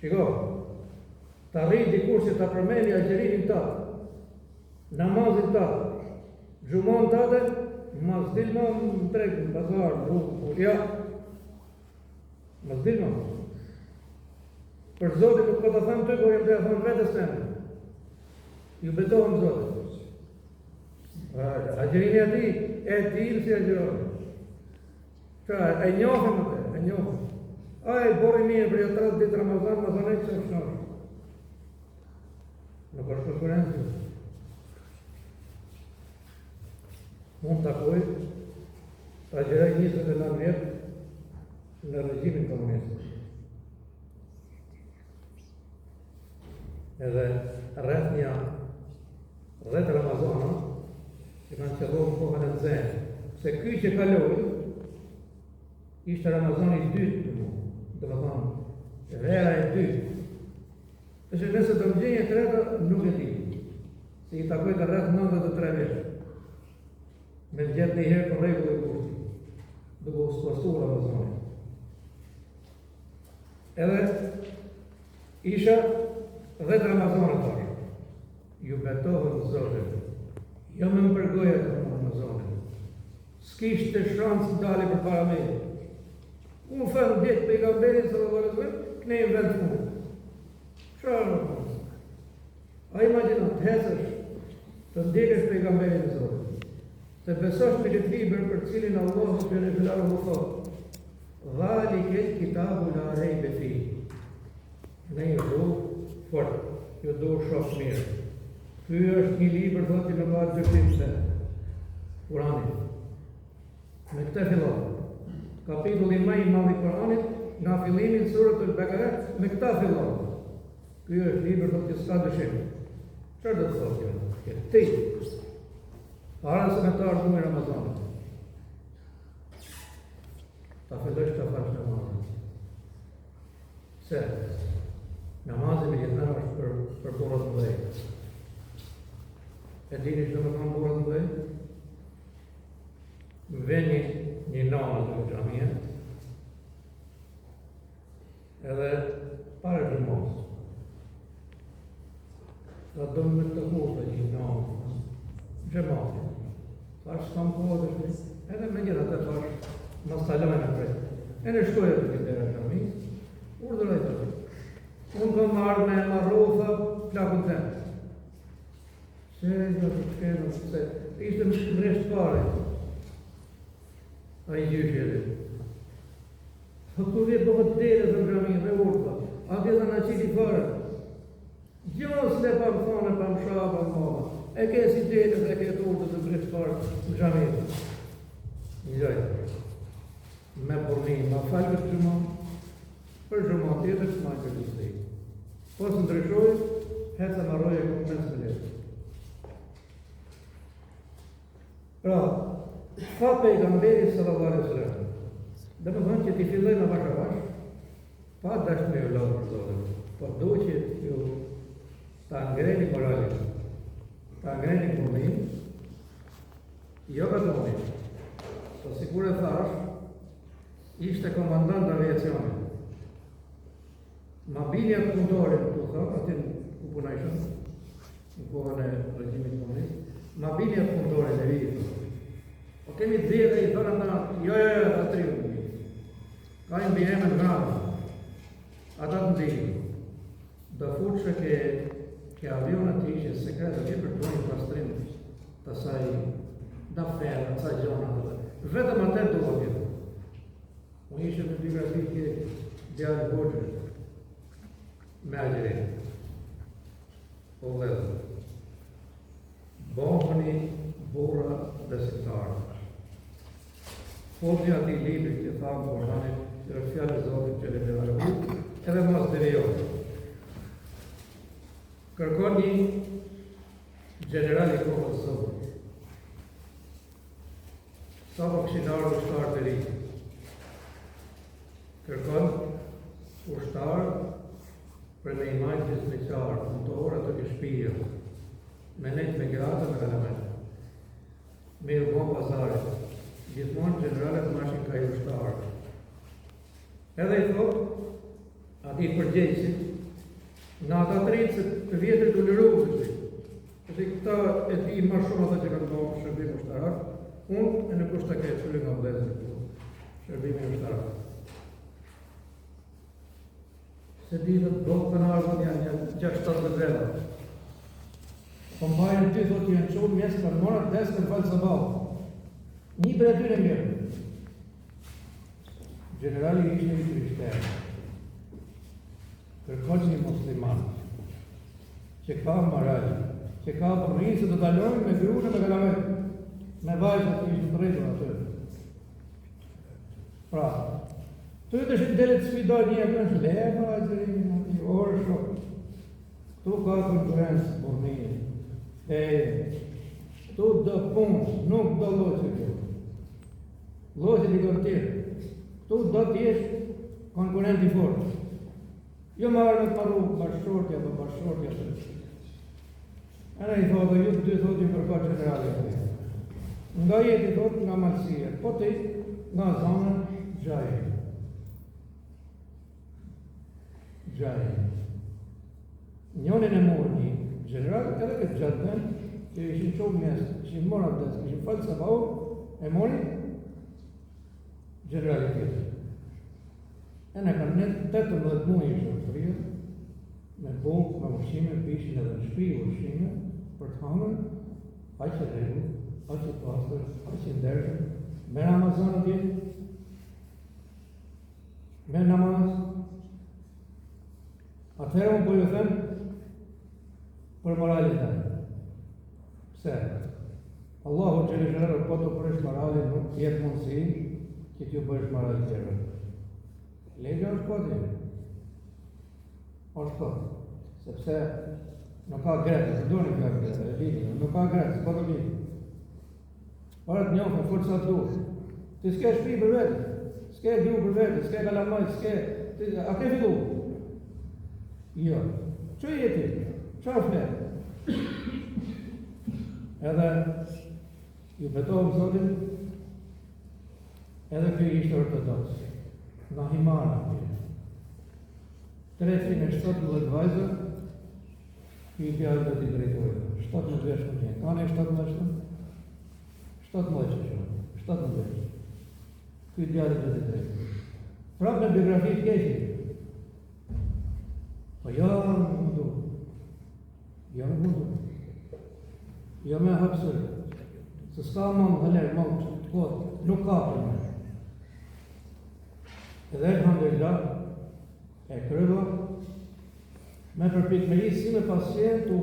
Shiko, të arrijë dikush që të përmeni agjerimin ta, namazin ta, gjumon ta dhe, mas dilma në tregë, në bazar, në rrugë, ja, mas dilma. Për Zotin nuk po të thëmë të, por jam të ja thëmë vetës të në. Ju betohëm Zotin. Agjerimi ati e dilë si agjeroni. E njohëm atë, e njohëm. Aj, bori mirë për jo 30 ditë Ramazan, më thonë e që është nërë. Nuk është konkurencë. Mund të takoj, të agjeraj 29 vjetë në regjimin komunistë. Edhe rreth Ramazana, që kanë qëllohë kohën e nëzënë, se ky që kaloi, ishte Ramazani i dytë për mu, dhe më thonë, vera e dytë. E që nëse të më gjenje e treta, nuk e di, se i takoj të rreth 93 vjetë. Me në gjetë një herë për regullë e kurti, duke u spastu Ramazani. Edhe, isha 10 Ramazani tash, ju betohën Zotin, jo me më përgoja të Ramazani. S'kishte shansë të dali për para me. Unë fënë djetë pejgamberin së dhe kënejmë vend punë. Qarë në punë? A imagina të hesësh, të ndjekesh pejgamberin e Zotit, të besosh me këtë liber për cilin Allah të në filarë më thotë, dhali këtë kitabu la rejbe fi. Ne ju do fort, ju do shosh mirë. Ky është një liber dhëti në marë gjëfim se Kuranit. Me këte fillon. Kapitulli më i madh i Kuranit, nga fillimi surët al-Baqara, me këta fillon. Ky është libër që s'ka dyshim. Çfarë do të thotë kjo? Ti. Para se me të ardhur në Ramazan. Ta fillosh të falësh namazin. Se namazi me gjithë është për burrat të mëdhenj. E dini që do të thonë burrat të mëdhenj? Veni një namaz në xhamia, edhe para gjumos. Sa do me të kohë një namaz, gjemati. Thash s'kam kohë të shmi, edhe me gjitha të thash, në salojnë e prej. E në shkojë të këtë e xhami, urdhëroj të të. Unë kam marrë me marrofa, plakun të. Se një të shkenë, se ishte më shkëmresht pare. A i gjyshje dhe. Kur vjetë bëhët dere të gjami dhe urta, a vjetë në qiti fare. Gjos le pa më thone, pa më shabë, pa më mama. E ke si dere dhe ke të urta të brisht fare në gjami. Një gjajtë. Me përni, ma falë këtë gjuma, për gjuma tjetër që ma këtë gjusë. Po së ndryshoj, heca ma roje këtë mes me letë. Pra, fa pejgamberi sallallahu alaihi wasallam. Dhe më thonë që ti filloj në bashkë, pa dashtë me u lau për Zotin, po do që ju ta ngreni moralin, ta ngreni punënin, jo ka të mënin. Po sikur e thash, ishte komandant dhe aviacionit. Ma binja të punëtorit, të thot, atin ku punajshën, në kohën e regjimit komunist, ma binja të punëtorit e vitë. Po kemi të dhije dhe i thonë ata, jo, të triu. Ka i mbi emën grama. Ata të ndihë. Do fuqë ke avionët të ishe sekretë, që për të një pastrim të saj da ferë, të saj gjona. Vetëm atë do vëtë. Unë ishe me biografi ke djarë Borgjë, me agjerin. Po vëllë. Bohëni, bura dhe sektarë. Fotja ati libri që thamë Koranit, që është fjallë e Zotit që le me vërë, edhe mas të rejohë. Kërkon një general i kohës Zotit. Sa po këshinarë ushtarë të rinjë. Kërkon ushtarë për me imajtë të smeqarë, punëtorë të këshpijë, me nejtë me gratë me elementë. Me u bon pasarit. Gjithmonë generalet mashin ka i ushtarë. Edhe i thot, ati i përgjegjësit, Në ata të rinjë se të vjetër të lëruvë, që këta e di më shumë ata që kanë bërë shërbim ushtarak, unë e në kushtë të ketë qëllë nga vlezër shërbimi ushtarak. Se ditët blokë të në ardhën janë 6-7 vreda. Po mbajnë ty thotë janë qëllë mjesë për morat desë në falë së balë. Një për e ty në mirë. Generali ishte i krishterë. Kërkon një musliman që ka moral, që ka përrinë se të dalojnë me grune me kalamet, me vajzë të ishtë të rejtë atë. Pra, të të shë të sfidoj një e përnë shleja vajzërin, një orë shokë. Tu ka konkurencë përminë, tu do punë, nuk do loqë kjo. Loqë i kontirë, tu do t'jesh konkurent i fortë. Jo marrë me të marru bashkëshortja për bashkëshortja të. E në i thotë, ju të dy thotë ju përka generali. Nga jetë i thotë nga malësia, po të nga zonën gjajë. Gjajë. Njonin e morë një general, edhe këtë gjatë den, që ishin qovë mjesë, ishin morë atë desë, ishin falë së bau, e mori generali tjetë. E në kanë net 18 muaj ishë në fryrë, me bukë, me ushqime, pishin edhe në shpi ushqime, për të hanën, aqë regu, aqë pastër, aqë ndershëm, me Ramazanët jetë, me namaz. Atëherë unë po ju them për moralit të. Pse? Allahu që në shërë po të përësh moralit, nuk jetë mundësi që t'ju përësh moralit tjërë. Legja është po dhe, është po, sepse nuk ka gretë, se do në ka gretë, nuk ka gretë, s'po të ligjë. Parët njohë, në fërë sa të duhë. Ti s'ke shpi për vetë, s'ke gju për vetë, s'ke kalamaj, a ke fillu? Jo. Që jeti? Qa është me? Edhe, ju betohëm zotin, edhe kjo ishte ortodoks. Nga Himara. 317 vajzë, i pjallë dhe t'i drejtojnë. 17 veshë në ka ne 17 veshë? 17 që 17 veshë. Këj pjallë dhe t'i drejtojnë. Prapë në biografi të keqi. Po janë mundu. Janë mundu. Jo me hapsër. Se s'ka mund hëller, mund të kodë. Nuk ka për me. Edhe elhamdulillah e kryva me përpikmëri si me pasient të